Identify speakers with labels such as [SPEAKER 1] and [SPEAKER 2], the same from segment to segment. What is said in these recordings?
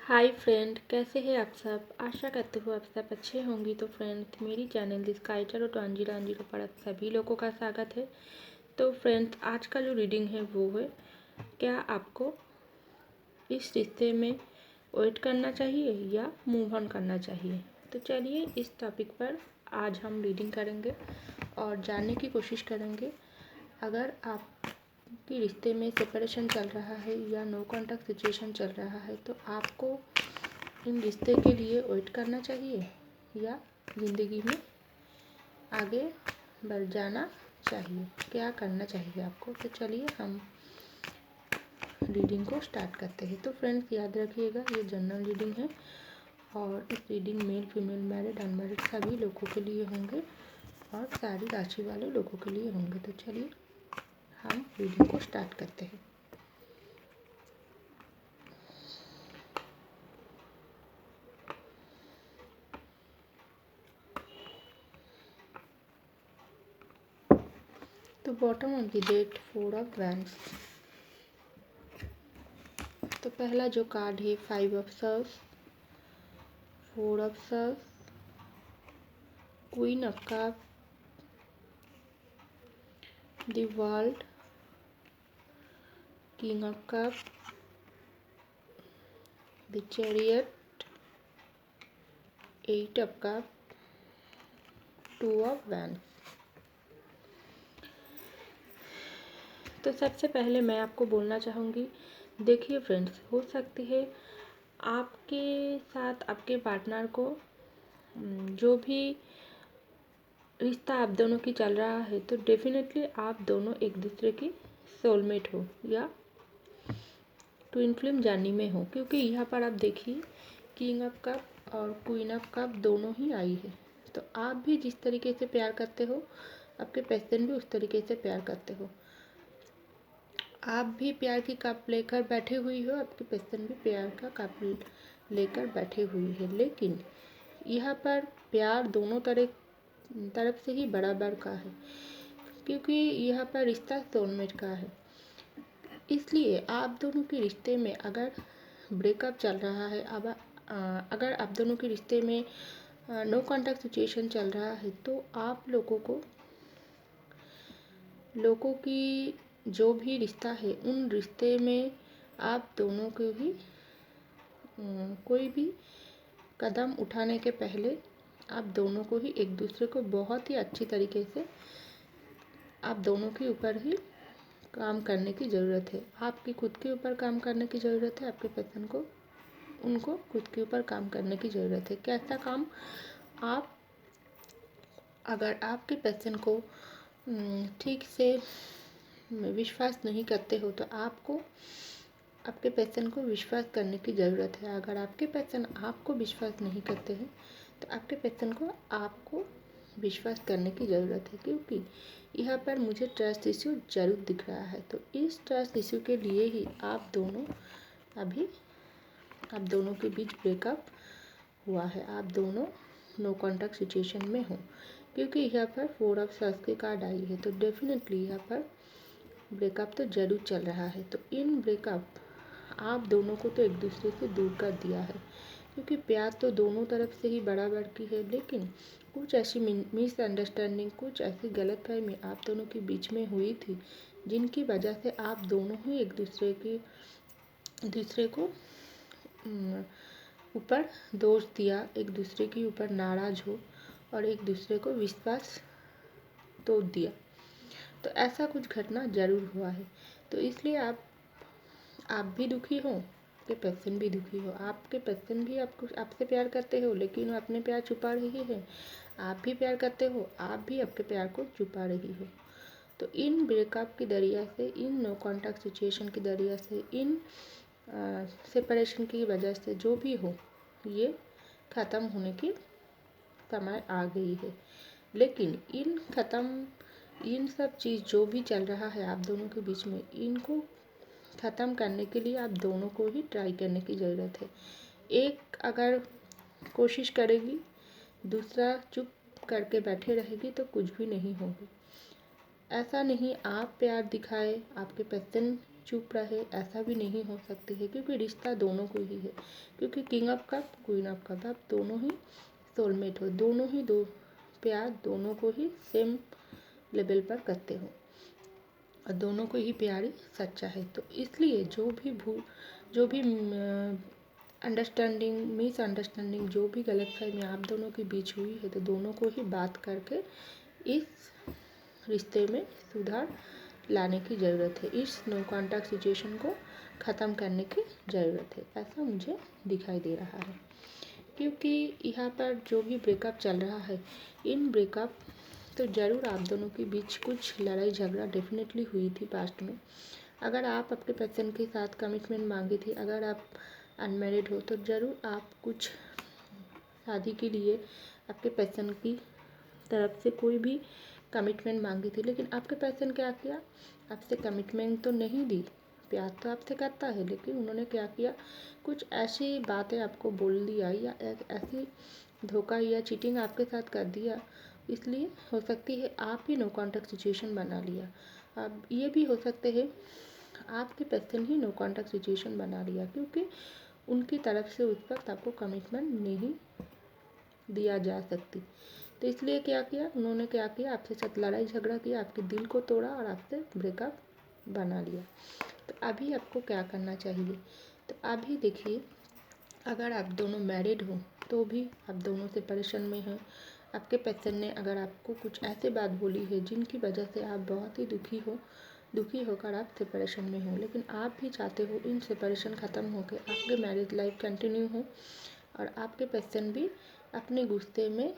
[SPEAKER 1] Hi friend, कैसे हैं आप सब। आशा करते हो आप सब अच्छे होंगी। तो फ्रेंड्स, मेरी चैनल दिस काइटर और जीरो पर आप सभी लोगों का स्वागत है। तो फ्रेंड्स, आज का जो रीडिंग है वो है, क्या आपको इस रिश्ते में वेट करना चाहिए या मूव ऑन करना चाहिए। तो चलिए इस टॉपिक पर आज हम रीडिंग करेंगे और जानने की कोशिश करेंगे। अगर आपकी रिश्ते में सेपरेशन चल रहा है या नो कॉन्टैक्ट सिचुएशन चल रहा है, तो आपको इन रिश्ते के लिए वेट करना चाहिए या ज़िंदगी में आगे बढ़ जाना चाहिए, क्या करना चाहिए आपको। तो चलिए हम रीडिंग को स्टार्ट करते हैं। तो फ्रेंड्स, याद रखिएगा, ये जनरल रीडिंग है और इस reading male female married unmarried सभी लोगों के लिए होंगे और सारी राशि वाले लोगों के लिए होंगे। तो चलिए हम रीडिंग को स्टार्ट करते हैं। तो bottom of the deck 4 of wands. तो पहला जो कार्ड है 5 of serves, 4 of serves, queen of cup, the world, king of cup, the chariot, 8 of cup, 2 of wands. तो सबसे पहले मैं आपको बोलना चाहूँगी, देखिए फ्रेंड्स, हो सकती है आपके साथ आपके पार्टनर को जो भी रिश्ता आप दोनों की चल रहा है, तो डेफिनेटली आप दोनों एक दूसरे की सोलमेट हो या ट्विन फ्लेम जर्नी में हो, क्योंकि यहाँ पर आप देखिए किंग ऑफ कप और क्वीन ऑफ कप दोनों ही आई है। तो आप भी जिस तरीके से प्यार करते हो, आपके पर्सन भी उस तरीके से प्यार करते हो। आप भी प्यार की कप लेकर बैठे हुई हो, आपकी पर्सन भी प्यार का कप लेकर बैठे हुई है। लेकिन यहाँ पर प्यार दोनों तरफ से ही बराबर का है, क्योंकि यहाँ पर रिश्ता सोलमेट का है। इसलिए आप दोनों के रिश्ते में अगर ब्रेकअप चल रहा है, अब अगर आप दोनों के रिश्ते में नो कॉन्टैक्ट सिचुएशन चल रहा है, तो आप लोगों की जो भी रिश्ता है, उन रिश्ते में आप दोनों को ही कोई भी कदम उठाने के पहले आप दोनों को ही एक दूसरे को बहुत ही अच्छी तरीके से आप दोनों के ऊपर ही काम करने की ज़रूरत है। आपकी खुद के ऊपर काम करने की ज़रूरत है, आपके पर्सन को उनको खुद के ऊपर काम करने की ज़रूरत है। कैसा काम? आप अगर आपके पर्सन को ठीक से विश्वास नहीं करते हो, तो आपको आपके पर्सन को विश्वास करने की ज़रूरत है। अगर आपके पर्सन आपको विश्वास नहीं करते हैं, तो आपके पर्सन को आपको विश्वास करने की ज़रूरत है, क्योंकि यहाँ पर मुझे ट्रस्ट इश्यू जरूर दिख रहा है। तो इस ट्रस्ट इश्यू के लिए ही आप दोनों के बीच ब्रेकअप हुआ है। आप दोनों नो कॉन्टैक्ट सिचुएशन में हो, क्योंकि यहाँ पर 4 ऑफ सर्स की कार्ड आई है। तो डेफिनेटली यहाँ पर ब्रेकअप तो जरूर चल रहा है। तो इन ब्रेकअप आप दोनों को तो एक दूसरे से दूर कर दिया है, क्योंकि प्यार तो दोनों तरफ से ही बराबर की है। लेकिन कुछ ऐसी मिसअंडरस्टैंडिंग, कुछ ऐसी गलतफहमी आप दोनों के बीच में हुई थी, जिनकी वजह से आप दोनों ही एक दूसरे को ऊपर दोष दिया, एक दूसरे के ऊपर नाराज़ हो और एक दूसरे को विश्वास तोड़ दिया। तो ऐसा कुछ घटना ज़रूर हुआ है। तो इसलिए आप भी दुखी हो, आपके पर्सन भी दुखी हो। आपके पर्सन भी आपसे प्यार करते हो, लेकिन वो अपने प्यार छुपा रही है। आप भी प्यार करते हो, आप भी आपके प्यार को छुपा रही हो। तो इन ब्रेकअप के दरिया से, इन नो कॉन्टैक्ट सिचुएशन के दरिया से, इन सेपरेशन की वजह से जो भी हो, ये ख़त्म होने की समय आ गई है। लेकिन इन सब चीज़ जो भी चल रहा है आप दोनों के बीच में, इनको ख़त्म करने के लिए आप दोनों को ही ट्राई करने की ज़रूरत है। एक अगर कोशिश करेगी, दूसरा चुप करके बैठे रहेगी, तो कुछ भी नहीं होगी। ऐसा नहीं आप प्यार दिखाए, आपके पर्सन चुप रहे, ऐसा भी नहीं हो सकती है, क्योंकि रिश्ता दोनों को ही है। क्योंकि king of cup, queen of cup, आप दोनों ही सोलमेट हो, दोनों ही दो प्यार दोनों को ही सेम लेवल पर करते हो और दोनों को ही प्यार ही सच्चा है। तो इसलिए जो भी अंडरस्टैंडिंग, मिसअंडरस्टैंडिंग, जो भी गलतफहमी आप दोनों के बीच हुई है, तो दोनों को ही बात करके इस रिश्ते में सुधार लाने की ज़रूरत है। इस नो कॉन्टैक्ट सिचुएशन को ख़त्म करने की ज़रूरत है, ऐसा मुझे दिखाई दे रहा है। क्योंकि यहाँ पर जो भी ब्रेकअप चल रहा है, इन ब्रेकअप तो ज़रूर आप दोनों के बीच कुछ लड़ाई झगड़ा डेफिनेटली हुई थी पास्ट में। अगर आप अपने पर्सन के साथ कमिटमेंट मांगी थी, अगर आप अनमैरिड हो, तो ज़रूर आप कुछ शादी के लिए आपके पर्सन की तरफ से कोई भी कमिटमेंट मांगी थी। लेकिन आपके पर्सन क्या किया, आपसे कमिटमेंट तो नहीं दी, प्यार तो आपसे करता है, लेकिन उन्होंने क्या किया, कुछ ऐसी बातें आपको बोल दिया या ऐसी धोखा या चीटिंग आपके साथ कर दिया। इसलिए हो सकती है आप ही नो कॉन्टैक्ट सिचुएशन बना लिया। अब ये भी हो सकते हैं आपके पर्सन ही नो कॉन्टैक्ट सिचुएशन बना लिया, क्योंकि उनकी तरफ से उस वक्त आपको कमिटमेंट नहीं दिया जा सकती। तो इसलिए क्या किया उन्होंने, क्या किया, आपसे साथ लड़ाई झगड़ा किया, आपके दिल को तोड़ा और आपसे ब्रेकअप बना लिया। तो अभी आपको क्या करना चाहिए, तो अभी देखिए, अगर आप दोनों मैरिड हो तो भी आप दोनों से परेशान में हैं। आपके पर्सन ने अगर आपको कुछ ऐसे बात बोली है जिनकी वजह से आप बहुत ही दुखी होकर आप सेपरेशन में हो, लेकिन आप भी चाहते हो इन सेपरेशन ख़त्म होकर आपके मैरिज लाइफ कंटिन्यू हो और आपके पर्सन भी अपने गुस्से में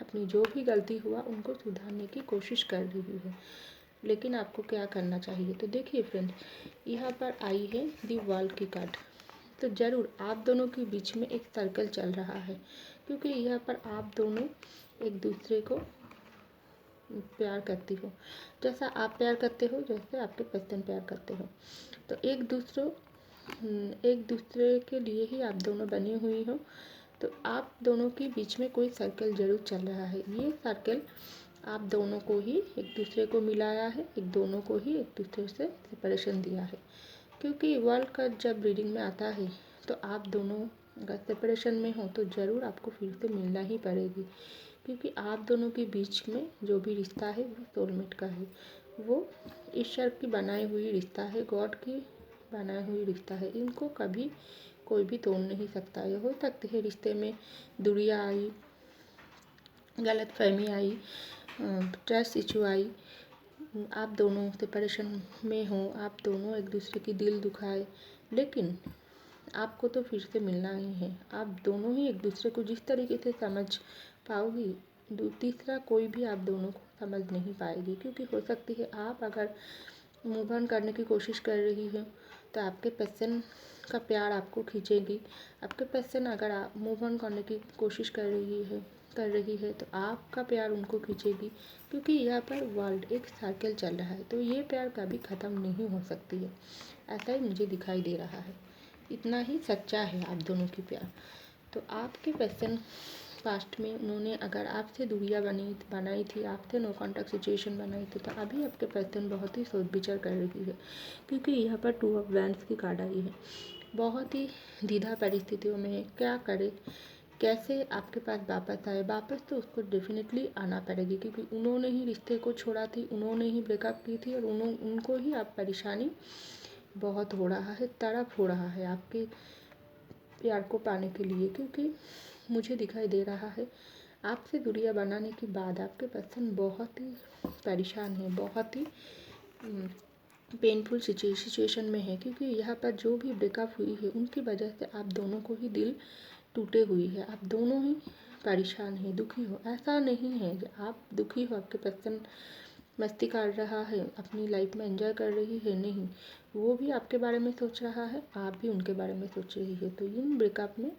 [SPEAKER 1] अपनी जो भी गलती हुआ उनको सुधारने की कोशिश कर रही है। लेकिन आपको क्या करना चाहिए, तो देखिए फ्रेंड्स, यहाँ पर आई है दी वर्ल्ड की कार्ड। तो ज़रूर आप दोनों के बीच में एक सर्कल चल रहा है, क्योंकि यहाँ पर आप दोनों एक दूसरे को प्यार करती हो, जैसा आप प्यार करते हो, जैसे आपके पर्सन प्यार करते हो। तो एक दूसरे के लिए ही आप दोनों बनी हुई हो। तो आप दोनों के बीच में कोई सर्कल ज़रूर चल रहा है। ये सर्कल आप दोनों को ही एक दूसरे को मिलाया है, एक दोनों को ही एक दूसरे से सेपरेशन दिया है। क्योंकि वर्ल्ड का जब रीडिंग में आता है तो आप दोनों अगर सेपरेशन में हो तो ज़रूर आपको फिर से मिलना ही पड़ेगी, क्योंकि आप दोनों के बीच में जो भी रिश्ता है वो सोलमेट का है, वो ईश्वर की बनाई हुई रिश्ता है, गॉड की बनाई हुई रिश्ता है। इनको कभी कोई भी तोड़ नहीं सकता। ये हो सकती है रिश्ते में दूरियां आई, गलतफहमी आई, ट्रस्ट इशू आई, आप दोनों सेपरेशन में हो, आप दोनों एक दूसरे की दिल दुखाए, लेकिन आपको तो फिर से मिलना ही है। आप दोनों ही एक दूसरे को जिस तरीके से समझ पाओगी, तीसरा कोई भी आप दोनों को समझ नहीं पाएगी। क्योंकि हो सकती है आप अगर मूव ऑन करने की कोशिश कर रही हो तो आपके पर्सन का प्यार आपको खींचेगी। आपके पर्सन अगर आप मूव ऑन करने की कोशिश कर रही है तो आपका प्यार उनको खींचेगी, क्योंकि यहाँ पर वर्ल्ड एक सर्कल चल रहा है। तो ये प्यार कभी ख़त्म नहीं हो सकती है, ऐसा ही मुझे दिखाई दे रहा है। इतना ही सच्चा है आप दोनों की प्यार। तो आपके पर्सन पास्ट में उन्होंने अगर आपसे दूरियां बनाई थी, आपसे नो कॉन्टैक्ट सिचुएशन बनाई थी, तो अभी आपके पर्सन बहुत ही सोच विचार कर रही है, क्योंकि यहाँ पर 2 ऑफ वैंड्स की कार्ड आई है। बहुत ही द्विधा परिस्थितियों में क्या करे, कैसे आपके पास वापस आए। वापस तो उसको डेफिनेटली आना पड़ेगी, क्योंकि उन्होंने ही रिश्ते को छोड़ा थी, उन्होंने ही ब्रेकअप की थी और उनको ही आप परेशानी बहुत हो रहा है, तड़प हो रहा है आपके प्यार को पाने के लिए। क्योंकि मुझे दिखाई दे रहा है आपसे दूरियां बनाने के बाद आपके पर्सन बहुत ही परेशान है, बहुत ही पेनफुल सिचुएशन में है। क्योंकि यहाँ पर जो भी ब्रेकअप हुई है उनकी वजह से आप दोनों को ही दिल टूटे हुई है, आप दोनों ही परेशान हैं, दुखी हो। ऐसा नहीं है कि आप दुखी हो, आपके पर्सन मस्ती कर रहा है, अपनी लाइफ में एंजॉय कर रही है, नहीं, वो भी आपके बारे में सोच रहा है, आप भी उनके बारे में सोच रही है। तो इन ब्रेकअप ने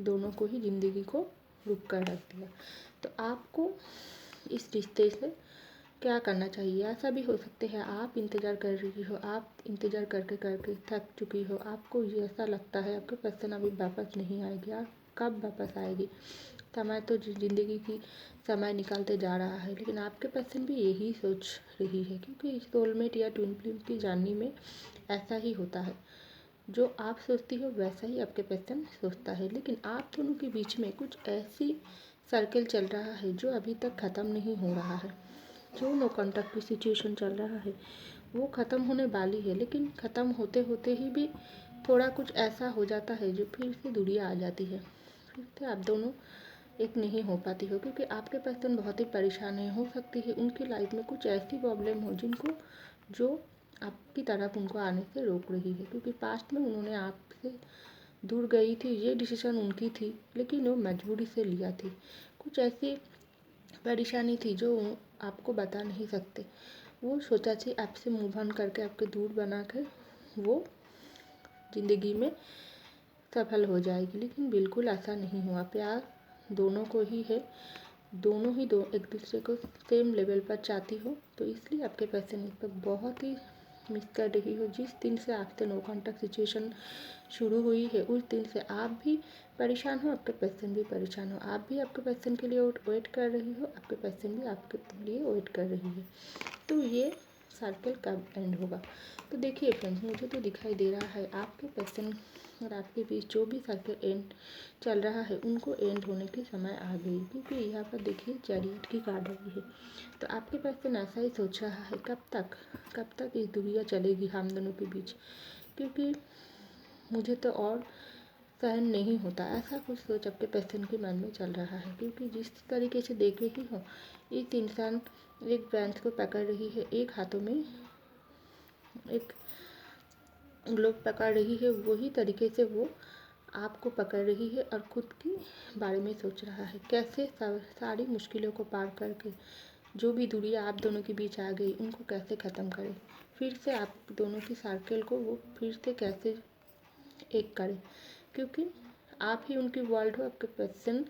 [SPEAKER 1] दोनों को ही ज़िंदगी को रुक कर रख दिया। तो आपको इस रिश्ते से क्या करना चाहिए, ऐसा भी हो सकते हैं आप इंतज़ार कर रही हो, आप इंतज़ार करके करके थक चुकी हो, आपको ये ऐसा लगता है आपके पर्सन अभी वापस नहीं आएगी, आप कब वापस आएगी। समय तो ज़िंदगी की समय निकालते जा रहा है, लेकिन आपके पर्सन भी यही सोच रही है, क्योंकि सोलमेट या ट्विन फ्लेम की जर्नी में ऐसा ही होता है। जो आप सोचती हो वैसा ही आपके पर्सन सोचता है, लेकिन आप दोनों के बीच में कुछ ऐसी सर्कल चल रहा है जो अभी तक ख़त्म नहीं हो रहा है। जो नो कॉन्टैक्ट की सिचुएशन चल रहा है वो ख़त्म होने वाली है, लेकिन ख़त्म होते होते ही भी थोड़ा कुछ ऐसा हो जाता है जो फिर से दूरियाँ आ जाती है, फिर से आप दोनों एक नहीं हो पाती हो, क्योंकि आपके पर्सन बहुत ही परेशान है। हो सकती है उनकी लाइफ में कुछ ऐसी प्रॉब्लम हो जिनको जो आपकी तरफ उनको आने से रोक रही है, क्योंकि पास्ट में उन्होंने आपसे दूर गई थी, ये डिसीज़न उनकी थी, लेकिन वो मजबूरी से लिया थी। कुछ ऐसी परेशानी थी जो आपको बता नहीं सकते। वो सोचा थी आपसे मूव ऑन करके आपके दूर बना कर वो ज़िंदगी में सफल हो जाएगी, लेकिन बिल्कुल ऐसा नहीं हुआ। प्यार दोनों को ही है, दोनों ही एक दूसरे को सेम लेवल पर चाहती हो, तो इसलिए आपके पर्सन इस पर बहुत ही मिस कर रही हो। जिस दिन से आपसे नो कॉन्टैक्ट सिचुएशन शुरू हुई है उस दिन से आप भी परेशान हो, आपके पर्सन भी परेशान हो। आप भी आपके पर्सन के लिए वेट कर रही हो, आपके पर्सन भी आपके लिए वेट कर रही है। तो ये सर्कल कब एंड होगा? तो देखिए फ्रेंड्स, मुझे तो दिखाई दे रहा है आपके पर्सन और आपके बीच जो भी सर्कल एंड चल रहा है उनको एंड होने की समय आ गई, क्योंकि यहाँ पर देखिए चैरियट की कार्ड आई है। तो आपके पर्सन ऐसा ही सोच रहा है, कब तक ये दुनिया चलेगी हम दोनों के बीच, क्योंकि मुझे तो और सहन नहीं होता। ऐसा कुछ सोच आपके पर्सन के मन में चल रहा है, क्योंकि जिस तरीके से देख रही हो एक इंसान एक बेंच को पकड़ रही है, एक हाथों में एक ग्लोव पकड़ रही है, वही तरीके से वो आपको पकड़ रही है और खुद के बारे में सोच रहा है, कैसे सारी मुश्किलों को पार करके जो भी दूरियां आप दोनों के बीच आ गई उनको कैसे ख़त्म करे, फिर से आप दोनों की सर्कल को वो फिर से कैसे एक करे, क्योंकि आप ही उनकी वर्ल्ड हो, आपके पर्सन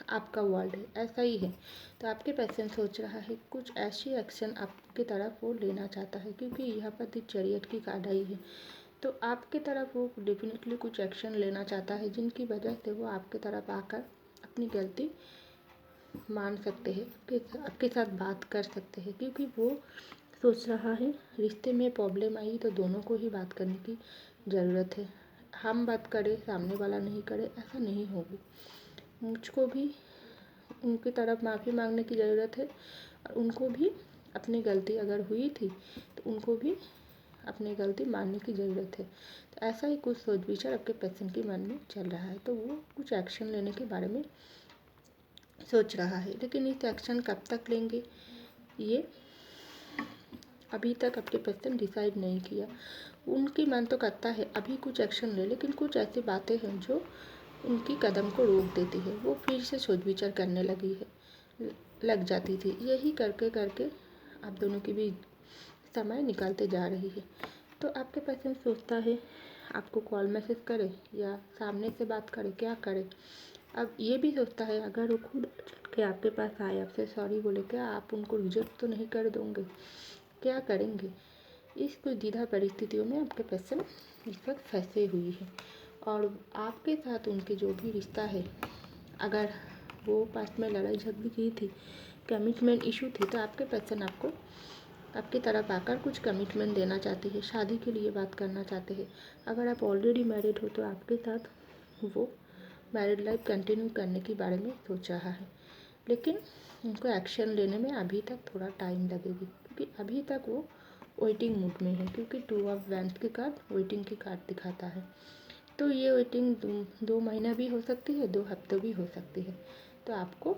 [SPEAKER 1] आपका वर्ल्ड है, ऐसा ही है। तो आपके पर्सन सोच रहा है कुछ ऐसी एक्शन आपकी तरफ वो लेना चाहता है, क्योंकि यहाँ पर दी चैरियट की कार्ड आई है। तो आपकी तरफ वो डेफिनेटली कुछ एक्शन लेना चाहता है, जिनकी वजह से वो आपकी तरफ आकर अपनी गलती मान सकते हैं, आपके साथ बात कर सकते हैं, क्योंकि वो सोच रहा है रिश्ते में प्रॉब्लम आई तो दोनों को ही बात करने की ज़रूरत है। हम बात करें सामने वाला नहीं करे, ऐसा नहीं होगी। मुझको भी उनकी तरफ माफ़ी मांगने की ज़रूरत है, और उनको भी अपनी गलती अगर हुई थी तो उनको भी अपनी गलती मानने की ज़रूरत है। तो ऐसा ही कुछ सोच विचार आपके पर्सन के मन में चल रहा है, तो वो कुछ एक्शन लेने के बारे में सोच रहा है, लेकिन इस एक्शन कब तक लेंगे ये अभी तक आपके पर्सन डिसाइड नहीं किया। उनकी मन तो करता है अभी कुछ एक्शन ले, लेकिन कुछ ऐसी बातें हैं जो उनकी कदम को रोक देती है। वो फिर से सोच विचार करने लग जाती थी। यही करके करके आप दोनों की भी समय निकालते जा रही है। तो आपके पर्सन सोचता है आपको कॉल मैसेज करे या सामने से बात करे, क्या करे। अब ये भी सोचता है अगर वो खुद के आपके पास आए, आपसे सॉरी बोले, क्या आप उनको रिजेक्ट तो नहीं कर दोगे, क्या करेंगे। इस कुछ द्विधा परिस्थितियों में आपके पर्सन इस वक्त फंसे हुई है, और आपके साथ उनके जो भी रिश्ता है, अगर वो पास में लड़ाई झगड़ी की थी, कमिटमेंट इशू थी, तो आपके पर्सन आपको आपकी तरफ आकर कुछ कमिटमेंट देना चाहते हैं, शादी के लिए बात करना चाहते हैं। अगर आप ऑलरेडी मैरिड हो तो आपके साथ वो मैरिड लाइफ कंटिन्यू करने के बारे में सोच रहा है, लेकिन उनको एक्शन लेने में अभी तक थोड़ा टाइम लगेगी, क्योंकि अभी तक वो वेटिंग मूड में है, क्योंकि 2 ऑफ वैंड्स की कार्ड वेटिंग की कार्ड दिखाता है। तो ये वेटिंग 2 महीना भी हो सकती है, 2 हफ्ते भी हो सकती है। तो आपको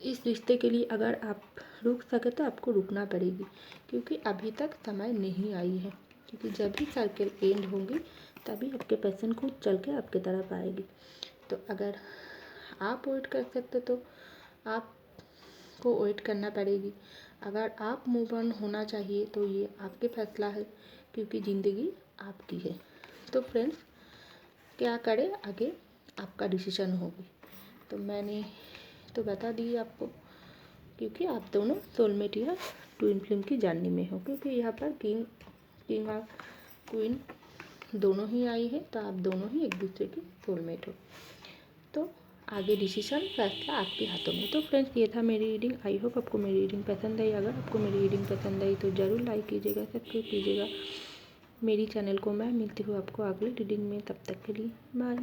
[SPEAKER 1] इस रिश्ते के लिए अगर आप रुक सके तो आपको रुकना पड़ेगी, क्योंकि अभी तक समय नहीं आई है, क्योंकि जब भी सर्कल एंड होंगी तभी आपके पर्सन खुद चल के आपके तरफ आएगी। तो अगर आप वेट कर सकते तो आपको वेट करना पड़ेगी। अगर आप मूव ऑन होना चाहिए तो ये आपके फैसला है, क्योंकि ज़िंदगी आपकी है। तो फ्रेंड्स, क्या करें आगे आपका डिसीजन होगी। तो मैंने तो बता दी आपको, क्योंकि आप दोनों सोलमेट या ट्विन फ्लेम की जर्नी में हो, क्योंकि यहाँ पर किंग और क्वीन दोनों ही आई है तो आप दोनों ही एक दूसरे के सोलमेट हो। तो आगे डिसीजन फैसला आपके हाथों में। तो फ्रेंड्स, ये था मेरी रीडिंग। आई होप आपको मेरी रीडिंग पसंद आई। अगर आपको मेरी रीडिंग पसंद आई तो ज़रूर लाइक कीजिएगा, सब्सक्राइब कीजिएगा मेरी चैनल को। मैं मिलती हूँ आपको अगली रीडिंग में, तब तक के लिए बाय।